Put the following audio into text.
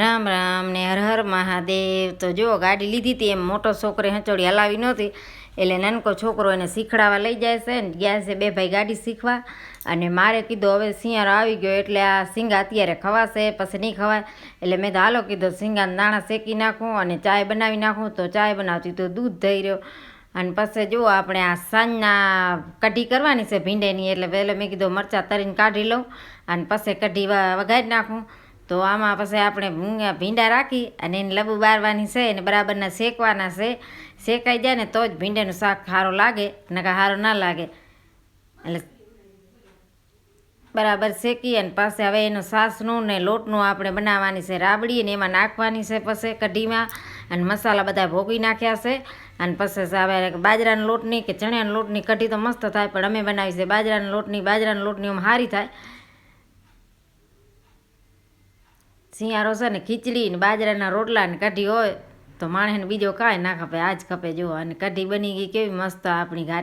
રામ રામ ને હર હર મહાદેવ। તો જો ગાડી લીધી હતી, એમ મોટો છોકરો હંચોડી હલાવી નહોતી, એટલે નાનકો છોકરો એને શીખડાવવા લઈ જાય છે ને ગયા છે બે ભાઈ ગાડી શીખવા। અને મારે કીધું હવે શિયાળો આવી ગયો એટલે આ શીંગા અત્યારે ખવાશે પછી નહીં ખવાય, એટલે મેં તો હાલો કીધું શીંગાના દાણા શેકી નાખું અને ચાય બનાવી નાખું। તો ચાય બનાવતી તો દૂધ થઈ રહ્યો, અને પછી જુઓ આપણે આ સાંજના કઢી કરવાની છે ભીંડેની, એટલે પહેલાં મેં કીધું મરચાં તરીને કાઢી લઉં અને પછી કઢી વઘારી નાખું। તો આમાં પછી આપણે ભીંડા રાખી અને એને લબુ બારવાની છે અને બરાબરના શેકવાના છે। શેકાઈ જાય ને તો જ ભીંડાનું શાક સારું લાગે, નકા સારું ના લાગે। એટલે બરાબર શેકી અને પાછું હવે એનું સાસનું ને લોટનું આપણે બનાવવાની છે રાબડી, અને એમાં નાખવાની છે પછી કઢીમાં, અને મસાલા બધા ભોગવી નાખ્યા છે। અને પછી હવે બાજરાના લોટની કે ચણાના લોટની કઢી તો મસ્ત થાય, પણ અમે બનાવી છે બાજરાના લોટની આમ સારી થાય। શિયાળો છે ને ખીચડી ને બાજરાના રોટલા ને કઢી હોય તો માણસને બીજો કાંઈ ના ખપે, આ જ ખપે જુઓ। અને કઢી બની ગઈ કેવી મસ્ત આપણી ઘાટી।